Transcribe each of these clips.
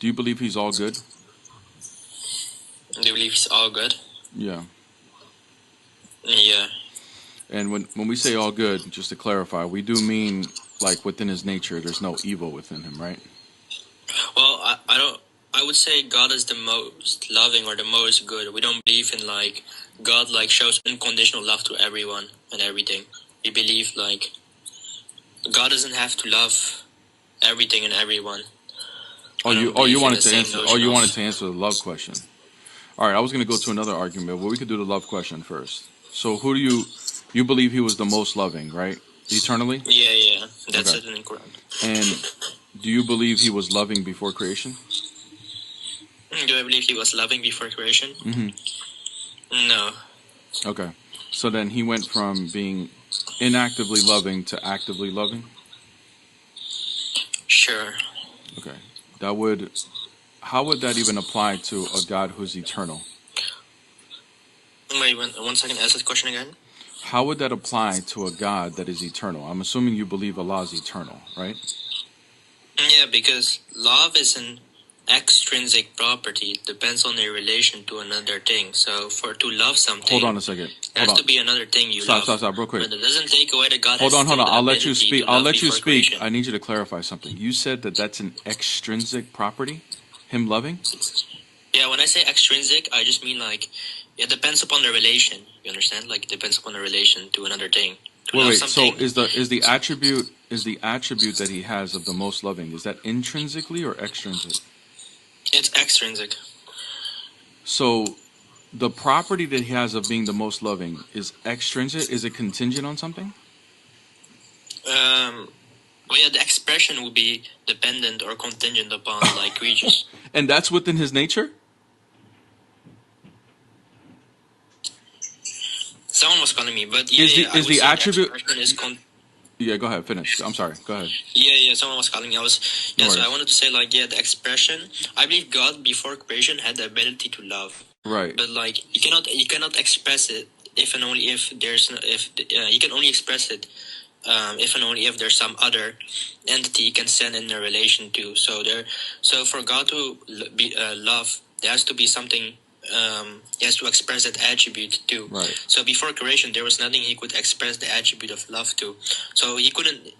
Do you believe he's all good? Do you believe he's all good? Yeah. Yeah. And when we say all good, just to clarify, we do mean like within his nature, there's no evil within him, right? Well, I don't. I would say God is the most loving or the most good. We don't believe in like God like shows unconditional love to everyone and everything. We believe like God doesn't have to love everything and everyone. You wanted to answer. Oh, you wanted to answer the love question. All right, I was going to go to another argument, but we could do the love question first. So, who do you believe he was the most loving, right? Eternally? Yeah. That's Okay. it in Quran. And do you believe he was loving before creation? Do I believe he was loving before creation? Mm-hmm. No. Okay. So then he went from being inactively loving to actively loving? Sure. Okay. How would that even apply to a God who's eternal? Wait, one second. Ask that question again. How would that apply to a God that is eternal? I'm assuming you believe Allah is eternal, right? Yeah, because love is an extrinsic property. It depends on your relation to another thing. So to love something, hold on a second. It has to be another thing you love. Stop, real quick. But it doesn't take away that God hold has on. I'll let you speak. Creation. I need you to clarify something. You said that that's an extrinsic property? Him loving? Yeah, when I say extrinsic, I just mean like it depends upon the relation. You understand? Like it depends upon the relation to another thing. Wait. So is the attribute that he has of the most loving, is that intrinsically or extrinsic? It's extrinsic. So the property that he has of being the most loving is extrinsic. Is it contingent on something? Well, yeah, the expression will be dependent or contingent upon like creatures. And that's within his nature? Someone was calling me, but is the attribute? Yeah, go ahead. Finish. I'm sorry. Go ahead. Yeah. Someone was calling me. So I wanted to say like the expression. I believe God before creation had the ability to love. Right. But like you cannot express it if and only if you can only express it if and only if there's some other entity you can send in a relation to. So for God to be love, there has to be something. He has to express that attribute too. Right. So before creation, there was nothing he could express the attribute of love to. So he couldn't.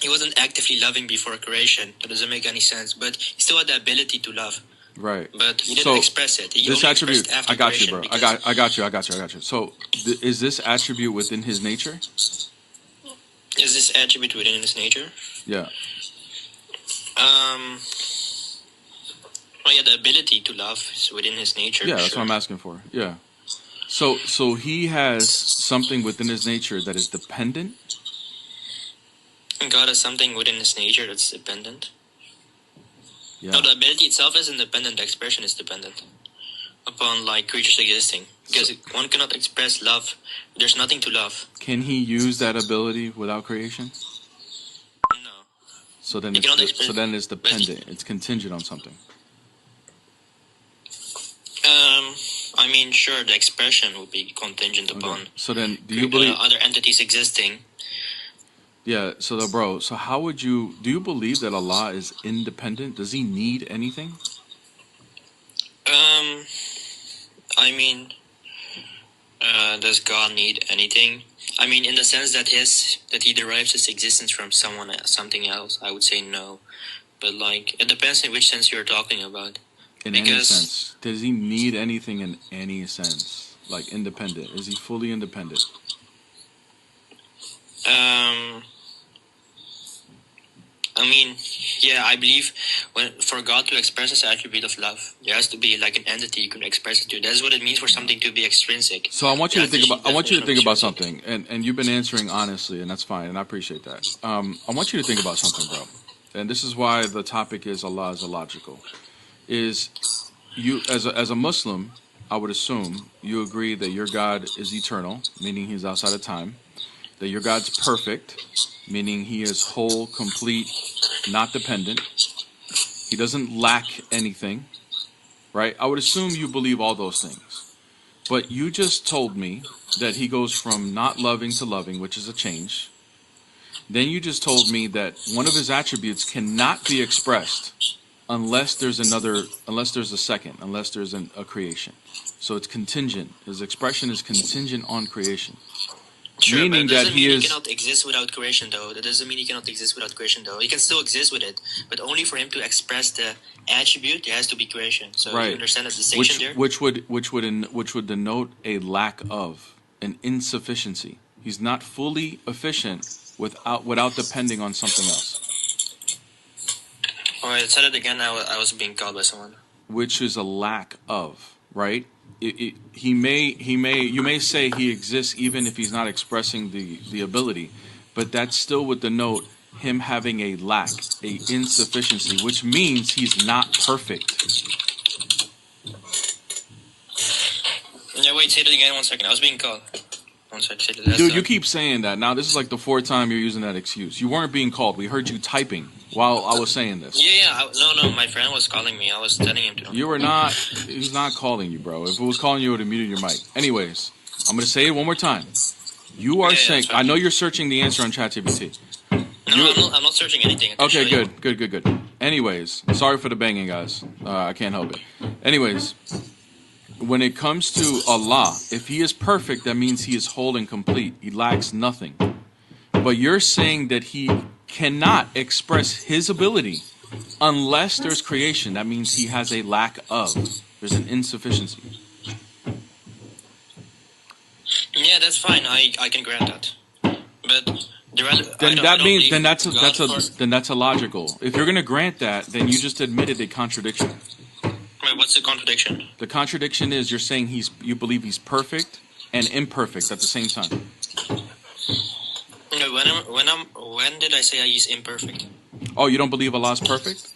He wasn't actively loving before creation. That doesn't make any sense. But he still had the ability to love. Right. But he didn't express it. He this only attribute, after I got you, creation. bro. I got you. So is this attribute within his nature? Is this attribute within his nature? Yeah. Well, yeah, the ability to love is within his nature. Yeah, that's what I'm asking for. Yeah. So he has something within his nature that is dependent? God has something within his nature that's dependent? Yeah. No, the ability itself is independent. The expression is dependent upon like creatures existing. Because one cannot express love. There's nothing to love. Can he use that ability without creation? No. So then it's dependent. It's contingent on something. I mean, sure, the expression will be contingent upon. So then, do you believe other entities existing? Yeah. So, bro. So, do you believe that Allah is independent? Does he need anything? I mean, does God need anything? I mean, in the sense that he derives his existence from something else. I would say no, but like it depends in which sense you're talking about. In any sense, does he need anything in any sense? Like independent? Is he fully independent? I mean, yeah, I believe for God to express his attribute of love, there has to be like an entity you can express it to. That's what it means for something to be extrinsic. So I want you to think about something, and you've been answering honestly, and that's fine, and I appreciate that. I want you to think about something, bro. And this is why the topic is Allah is illogical. Is you as a Muslim, I would assume you agree that your God is eternal, meaning he's outside of time, that your God's perfect, meaning he is whole, complete, not dependent. He doesn't lack anything, right? I would assume you believe all those things. But you just told me that he goes from not loving to loving, which is a change. Then you just told me that one of his attributes cannot be expressed. unless there's a second, unless there's a creation. So it's contingent. His expression is contingent on creation. Sure, Meaning but it doesn't that he mean is. he cannot exist without creation, though. That doesn't mean he cannot exist without creation, though. He can still exist with it, but only for him to express the attribute, there has to be creation. So Right. you understand the distinction there? Which would denote a lack of, an insufficiency. He's not fully efficient without depending on something else. All right, said it again. I was being called by someone. Which is a lack of, right? You may say he exists even if he's not expressing the ability, but that still would denote him having a lack, a insufficiency, which means he's not perfect. Yeah, wait, say it again. 1 second. I was being called. 1 second. Say the last Dude, time. you keep saying that. Now, this is like the fourth time you're using that excuse. You weren't being called. We heard you typing while I was saying this. Yeah. No. My friend was calling me. I was telling him to. You were not. He was not calling you, bro. If it was calling you, it would have muted your mic. Anyways, I'm going to say it one more time. You are saying. That's fine. I know you're searching the answer on ChatGPT. No, I'm not searching anything. I can Okay, show you. good. Anyways, sorry for the banging, guys. I can't help it. Anyways, when it comes to Allah, if He is perfect, that means He is whole and complete. He lacks nothing. But you're saying that He cannot express His ability unless there's creation. That means He has a lack of. There's an insufficiency. Yeah, that's fine. I can grant that. But Then that's illogical. If you're gonna grant that, then you just admitted a contradiction. Wait, what's the contradiction? The contradiction is you're saying you believe He's perfect and imperfect at the same time. No, when did I say He's imperfect? Oh, you don't believe Allah's perfect?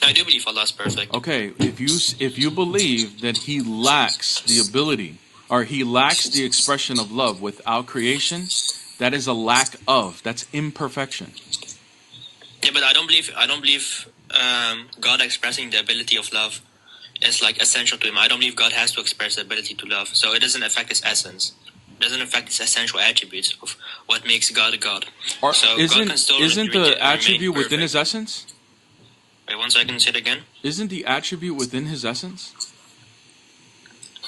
I do believe Allah is perfect. Okay, if you believe that He lacks the ability, or He lacks the expression of love without creation, that is a lack of. That's imperfection. Yeah, but I don't believe God expressing the ability of love is like essential to Him. I don't believe God has to express the ability to love, so it doesn't affect His essence. It doesn't affect His essential attributes of what makes God a God. So God can still isn't the remain attribute within perfect. His essence? Wait 1 second, say it again. Isn't the attribute within His essence?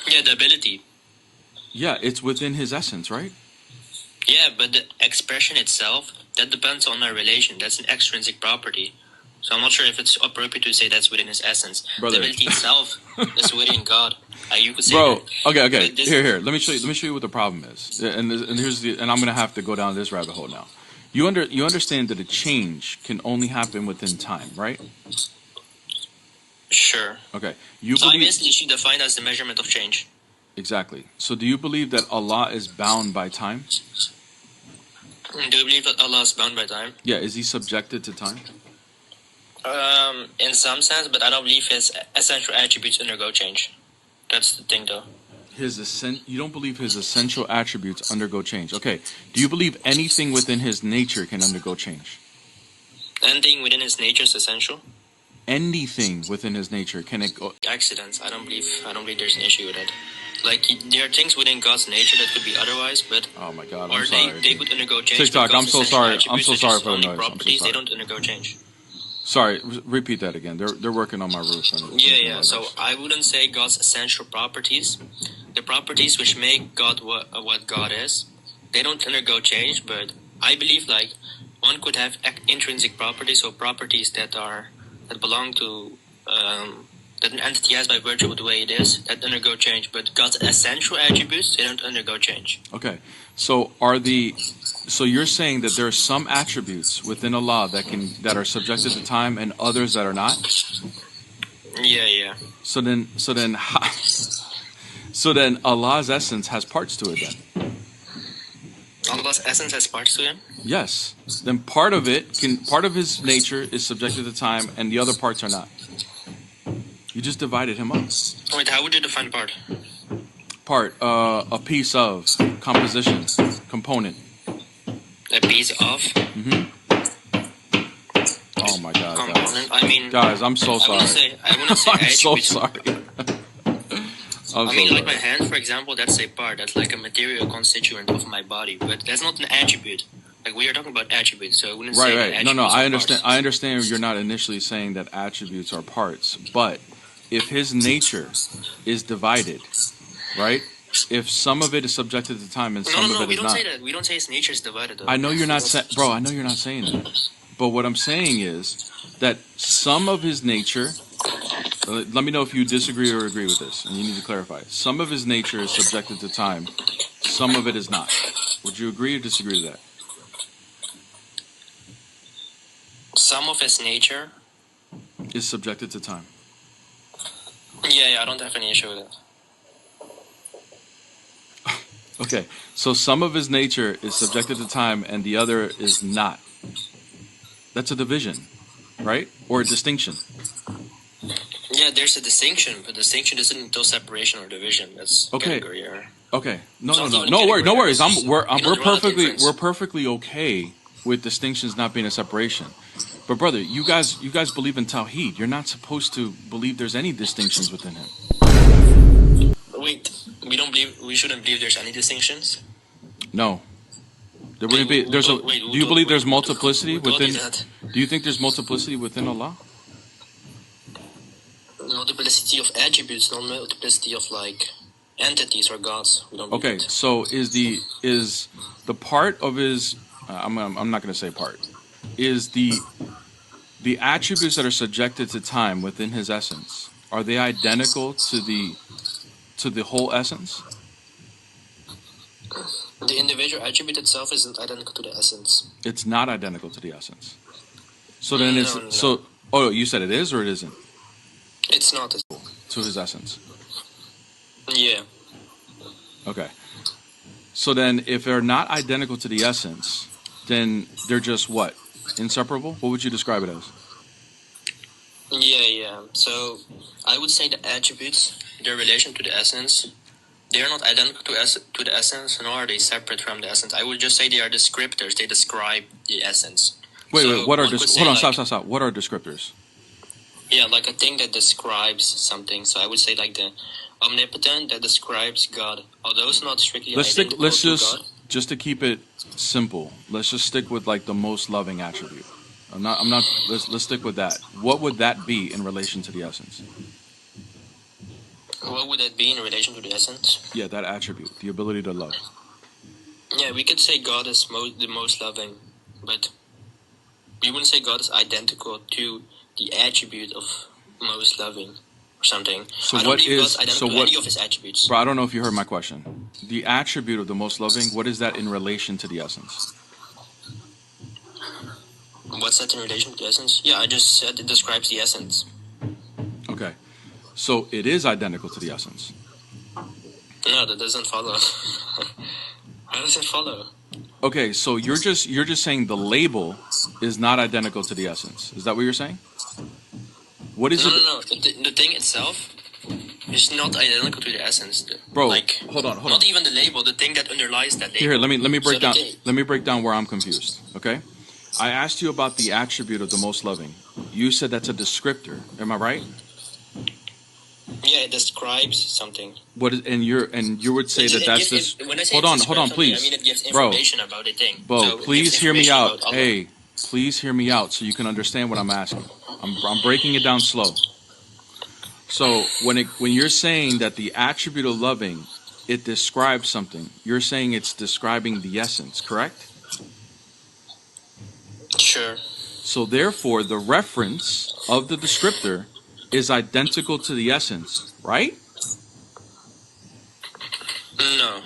Yeah, the ability. Yeah, it's within His essence, right? Yeah, but the expression itself, that depends on our relation. That's an extrinsic property. So I'm not sure if it's appropriate to say that's within His essence. Brother. The ability itself is within God. You could say Bro, that. okay. This- Here. Let me show you what the problem is. And I'm gonna have to go down this rabbit hole now. You understand that a change can only happen within time, right? Sure. Okay. You Time believe is literally defined as the measurement of change. exactly. So do you believe that Allah is bound by time? Do you believe that Allah is bound by time? Yeah. Is He subjected to time? In some sense, but I don't believe His essential attributes undergo change. That's the thing, though. You don't believe His essential attributes undergo change. Okay. Do you believe anything within His nature can undergo change? Anything within His nature is essential. Anything within His nature can it go? Accidents. I don't believe there's an issue with that. Like there are things within God's nature that could be otherwise, but Oh my God! or I'm sorry. they could undergo change. TikTok, but I'm God's so essential sorry. I'm attributes, so which sorry is for the only noise. I'm so properties, sorry. they don't undergo change. Sorry, repeat that again. They're working on my roof. Yeah. So I wouldn't say God's essential properties, the properties which make God what God is, they don't undergo change. But I believe like one could have intrinsic properties, or properties that belong to that an entity has by virtue of the way it is, that undergo change. But God's essential attributes, they don't undergo change. Okay, so you're saying that there are some attributes within Allah that are subjected to time and others that are not? Yeah. So then Allah's essence has parts to it then. Allah's essence has parts to Him. Yes. Then part of His nature is subjected to time and the other parts are not. You just divided Him up. Wait, how would you define part? Part, a piece of, composition, component. A piece of Oh my God, guys. component. I mean, Guys, I'm so I sorry. wouldn't say I'm so attributes. sorry. I mean, like my hand, for example, that's a part. That's like a material constituent of my body, but that's not an attribute. Like we are talking about attributes, so I wouldn't Right, say right. that No, no, attributes I are understand. parts. I understand you're not initially saying that attributes are parts, but if his nature is divided, right? If some of it is subjected to time and No, some no, of no. it We is don't say not. that. We don't say his nature is divided, though. I know you're We not don't. bro, I know you're not saying that. But what I'm saying is that some of his nature, let me know if you disagree or agree with this, and you need to clarify. Some of his nature is subjected to time, some of it is not. Would you agree or disagree with that? Some of his nature. Is subjected to time. Yeah, I don't have any issue with it. Okay, so some of his nature is subjected to time and the other is not. That's a division, right? Or a distinction. Yeah, there's a distinction, but distinction isn't until separation or division. That's Okay. category error. Okay. No, It's no, not no. even No worries. No category worries. error. We're perfectly okay with distinctions not being a separation. But brother, you guys believe in Tawheed. You're not supposed to believe there's any distinctions within him. Wait, we shouldn't believe there's any distinctions? No. There wouldn't be. There's a. Do you believe there's multiplicity within? Do you think there's multiplicity within Allah? Multiplicity of attributes, not multiplicity of like entities or gods. We don't believe Okay. it. So is the part of his? I'm not going to say part. Is the attributes that are subjected to time within his essence, are they identical to the whole essence? The individual attribute itself isn't identical to the essence. It's not identical to the essence. So then it's No. so. Oh, you said it is or it isn't It's not. to his essence. Yeah. Okay. So then, if they're not identical to the essence, then they're just what? Inseparable? What would you describe it as? Yeah. So I would say the attributes, their relation to the essence, they are not identical to the essence, nor are they separate from the essence. I would just say they are descriptors. They describe the essence. Wait. What are one could say, hold on? like, Stop. What are descriptors? Yeah, like a thing that describes something. So I would say like the omnipotent that describes God. Although it's not strictly identical to God. Just to keep it simple. Let's just stick with like the most loving attribute. I'm not. Let's stick with that. What would that be in relation to the essence? What would that be in relation to the essence? Yeah, that attribute, the ability to love. Yeah, we could say God is the most loving, but we wouldn't say God is identical to the attribute of most loving or something. So I don't what believe is- God's identical to any of his attributes. Bro, I don't know if you heard my question. The attribute of the most loving, what is that in relation to the essence? What's that in relation to the essence? Yeah, I just said it describes the essence. Okay. So it is identical to the essence. No, that doesn't follow. How does it follow? Okay, so you're just saying the label is not identical to the essence. Is that what you're saying? What is it? No. The thing itself is not identical to the essence. Bro, like, hold on. Not even the label, the thing that underlies that label. Here, let me break So down. the thing- Let me break down where I'm confused. Okay, I asked you about the attribute of the most loving. You said that's a descriptor. Am I right? Yeah, it describes something. What is, and you would say that that's this. When I say Hold it on, describes please. something, I mean it gives Bro. information about a thing. Bro, So it please gives hear me information out. about Allah. Hey, please hear me out so you can understand what I'm asking. I'm breaking it down slow. So when you're saying that the attribute of loving, it describes something, you're saying it's describing the essence, correct? Sure. So therefore, the reference of the descriptor is identical to the essence, right? No.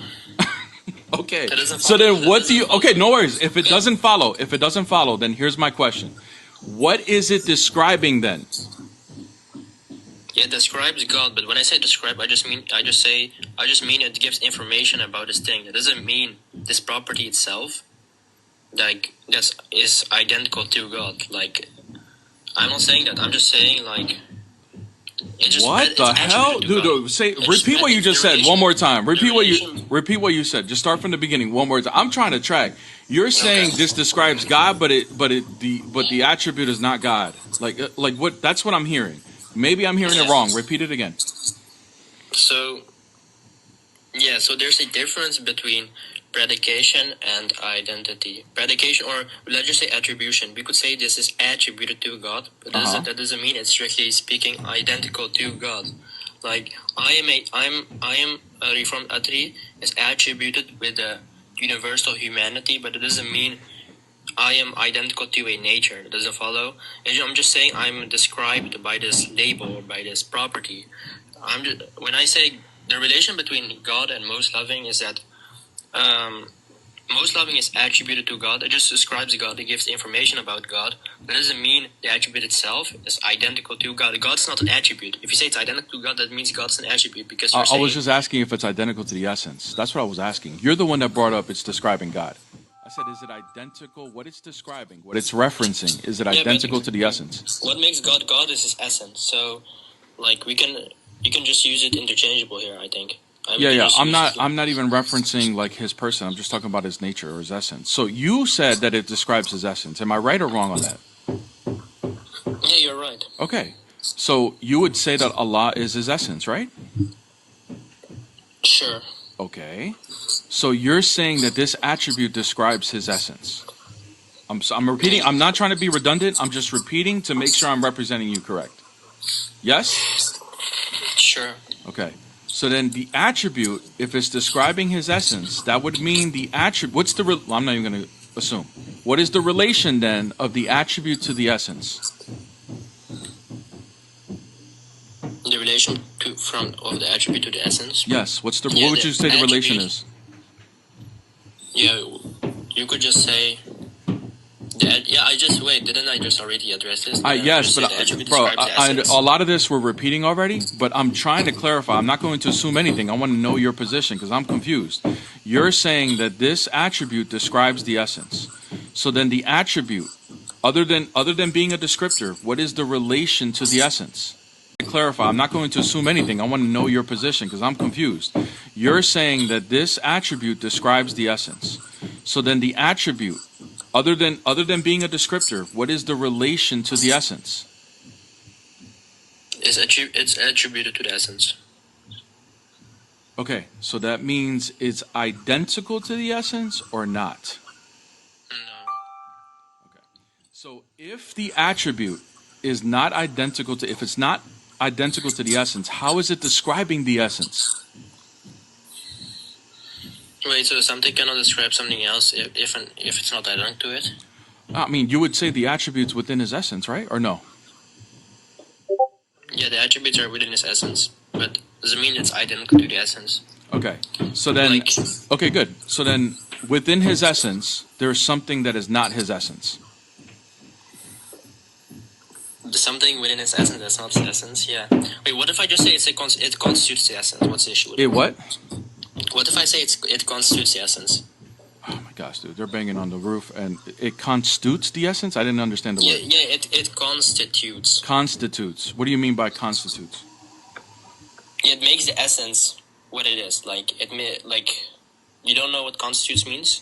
Okay. That doesn't So follow. then what do you, okay, no worries. If it doesn't follow, then here's my question. What is it describing then? Yeah, it describes God, but when I say describe, I just mean it gives information about this thing. It doesn't mean this property itself, like, is identical to God. Like, I'm not saying that. I'm just saying, like, it's just What the hell, dude? Repeat what you just said one more time. Repeat what you said. Just start from the beginning one more time. I'm trying to track. You're saying this describes God, but the attribute is not God. Like what? That's what I'm hearing. Maybe I'm hearing it wrong. Repeat it again. So, yeah. So there's a difference between predication and identity. Predication, or let's just say attribution. We could say this is attributed to God, but that doesn't mean it's strictly speaking identical to God. Like I am a reformed Athari is attributed with the universal humanity, but it doesn't mean I am identical to a nature. It doesn't follow. I'm just saying I'm described by this label or by this property. When I say the relation between God and most loving is that most loving is attributed to God. It just describes God. It gives information about God. That doesn't mean the attribute itself is identical to God. God's not an attribute. If you say it's identical to God, that means God's an attribute. Because I was just asking if it's identical to the essence. That's what I was asking. You're the one that brought up it's describing God. I said, is it identical? What it's describing, what it's referencing, is it identical to the essence? What makes God God is his essence. So, like, you can just use it interchangeable here, I think. I'm not even referencing like his person. I'm just talking about his nature or his essence. So you said that it describes his essence. Am I right or wrong on that? Yeah, you're right. Okay. So you would say that Allah is his essence, right? Sure. Okay. So you're saying that this attribute describes his essence. I'm repeating. I'm not trying to be redundant. I'm just repeating to make sure I'm representing you correct. Yes? Sure. Okay. So then the attribute, if it's describing his essence, that would mean the attribute. I'm not even going to assume. What is the relation then of the attribute to the essence? The relation of the attribute to the essence? Yes. What would you say the relation is? Yeah, you could just say. Didn't I just already address this? Yes, but a lot of this we're repeating already, but I'm trying to clarify. I'm not going to assume anything. I want to know your position because I'm confused. You're saying that this attribute describes the essence. So then the attribute, other than being a descriptor, what is the relation to the essence? To clarify, I'm not going to assume anything. I want to know your position because I'm confused. You're saying that this attribute describes the essence. So then the attribute, other than being a descriptor, what is the relation to the essence? It's attributed to the essence. Okay, so that means it's identical to the essence or not? No. Okay. So if the attribute is not identical to, if it's not identical to the essence, how is it describing the essence? Wait, so something cannot describe something else if it's not identical to it? I mean, you would say the attributes within his essence, right? Or no? Yeah, the attributes are within his essence, but doesn't mean it's identical to the essence. Okay. So then, okay, good. So then, within his essence, there's something that is not his essence. Something within its essence that's not its essence, yeah. Wait, what if I just say it constitutes the essence? What's the issue with it? It what? What if I say it constitutes the essence? Oh my gosh, dude, they're banging on the roof, and it constitutes the essence? I didn't understand the word. Yeah, it constitutes. Constitutes. What do you mean by constitutes? It makes the essence what it is. You don't know what constitutes means?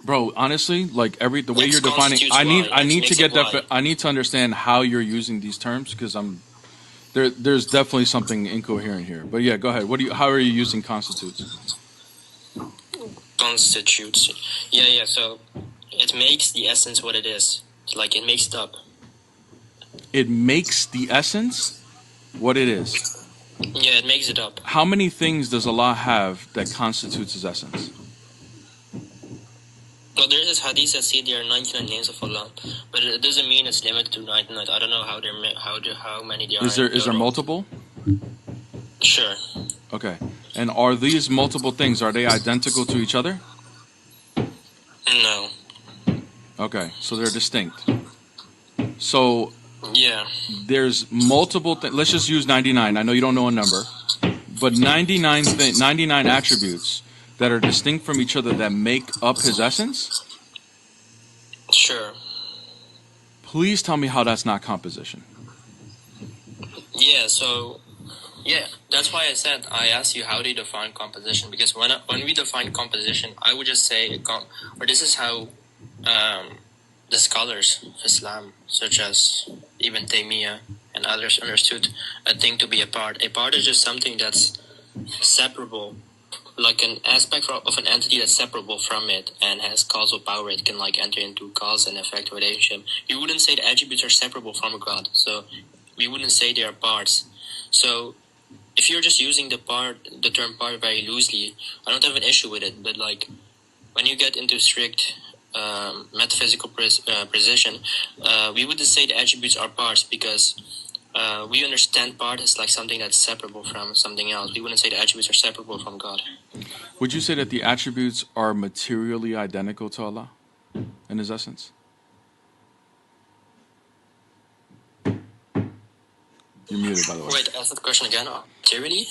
Bro, honestly, the way you're defining, I need to understand how you're using these terms because there's definitely something incoherent here. But yeah, go ahead. How are you using constitutes? Constitutes. Yeah. So it makes the essence what it is. It makes it up. It makes the essence what it is. Yeah, it makes it up. How many things does Allah have that constitutes his essence? Well, there is this hadith that say there are 99 names of Allah, but it doesn't mean it's limited to 99. I don't know how many there are. Is there multiple? Sure. Okay. And are these multiple things, are they identical to each other? No. Okay, so they're distinct. So yeah, there's multiple things. Let's just use 99. I know you don't know a number, but 99 attributes that are distinct from each other that make up his essence? Sure. Please tell me how that's not composition. Yeah, that's why I asked you how do you define composition, because when we define composition, I would just say, this is how the scholars of Islam, such as Ibn Taymiyyah and others, understood a thing to be a part. A part is just something that's separable like an aspect of an entity that's separable from it and has causal power. It can like enter into cause and effect relationship. You wouldn't say the attributes are separable from God, so we wouldn't say they are parts. So if you're just using the term part very loosely, I don't have an issue with it. But like when you get into strict metaphysical precision, we wouldn't say the attributes are parts because we understand part as like something that's separable from something else. We wouldn't say the attributes are separable from God. Would you say that the attributes are materially identical to Allah in His essence? You're muted, by the way. Wait, ask the question again. Materially?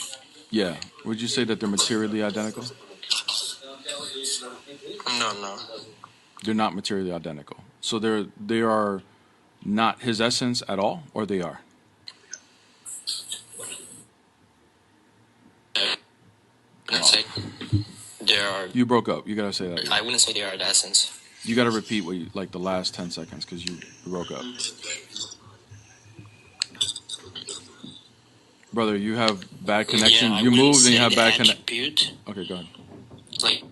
Yeah. Would you say that they're materially identical? No. They're not materially identical. So they are not His essence at all, or they are? I'd say there are. You broke up. You gotta say that again. I wouldn't say they are the essence. You gotta repeat what you, like the last 10 seconds because you broke up. Brother, you have bad connection. Yeah, You moved and you have bad connection. Attribute. Okay, go ahead. Like,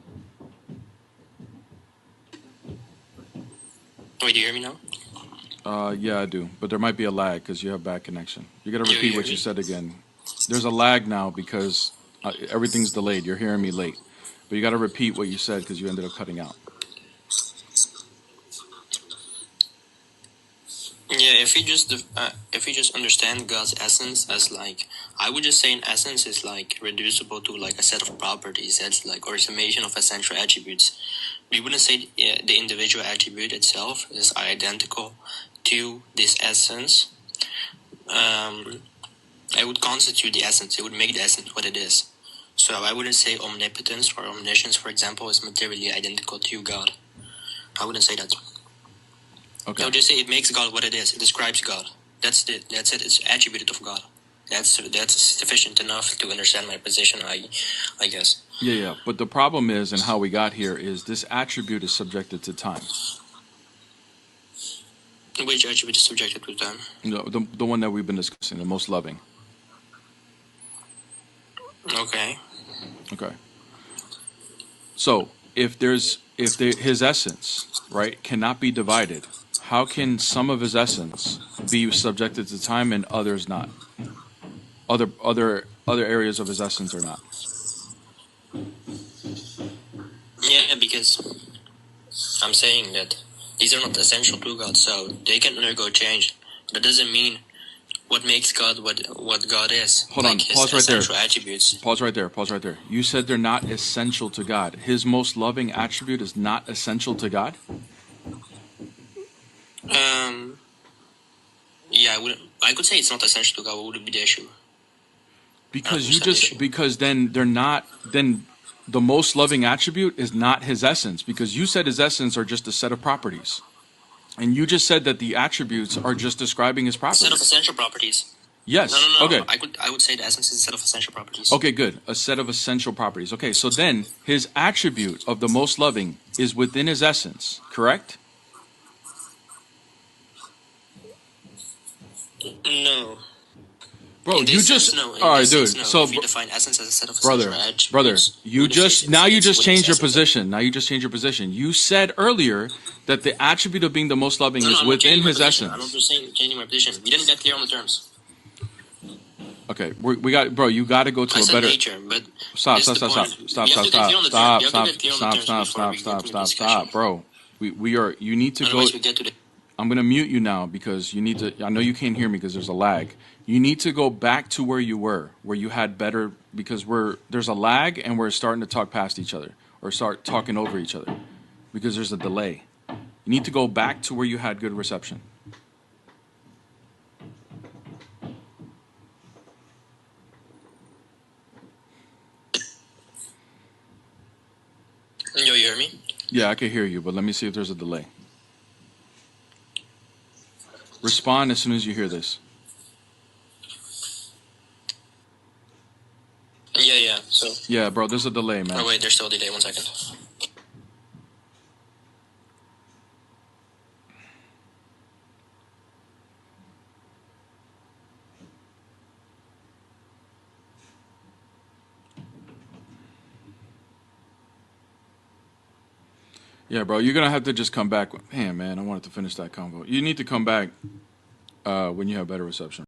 wait, do you hear me now? Yeah, I do, but there might be a lag because you have bad connection. You gotta repeat what you me? said again. There's a lag now because everything's delayed. You're hearing me late, but you gotta repeat what you said because you ended up cutting out. Yeah, if you just understand God's essence as like, I would just say in essence is like reducible to like a set of properties. That's like, or summation of essential attributes. We wouldn't say the individual attribute itself is identical to this essence. It would constitute the essence. It would make the essence what it is. So I wouldn't say omnipotence or omniscience, for example, is materially identical to God. I wouldn't say that. Okay. I would just say it makes God what it is. It describes God. That's it. It's attributed of God. That's sufficient enough to understand my position, I guess. Yeah. But the problem is, and how we got here, is this attribute is subjected to time. Which attribute is subjected to time? The one that we've been discussing, the most loving. Okay. So if his essence, right, cannot be divided, how can some of his essence be subjected to time and others not? Other areas of his essence are not. Yeah, because I'm saying that these are not essential to God, so they can undergo change. That doesn't mean what makes God what God is. Hold on, pause right there. Attributes. Pause right there. You said they're not essential to God. His most loving attribute is not essential to God? Yeah, I could say it's not essential to God. What would be the issue? Because then the most loving attribute is not his essence, because you said his essence are just a set of properties. And you just said that the attributes are just describing his properties. Set of essential properties. Yes. No. Okay. I would say the essence is a set of essential properties. Okay, good. A set of essential properties. Okay, so then his attribute of the most loving is within his essence, correct? No. Bro, you just all right, dude. No. So, if you define essence as a set of brother, you just changed your position. Now you just changed your position. You said earlier that the attribute of being the most loving is within his essence. I'm not just changing my position. You didn't get clear on the terms. Okay, we got, bro. You got to go to a better. Nature, but stop, bro. We are. You need to go. I'm gonna mute you now because you need to. I know you can't hear me because there's a lag. You need to go back to where you were, where you had better, because there's a lag and we're starting to talk past each other or start talking over each other because there's a delay. You need to go back to where you had good reception. You hear me? Yeah, I can hear you, but let me see if there's a delay. Respond as soon as you hear this. Yeah. So. Yeah, bro, there's a delay, man. Oh wait, there's still a delay. 1 second. Yeah, bro, you're gonna have to just come back. Man, I wanted to finish that convo. You need to come back when you have better reception.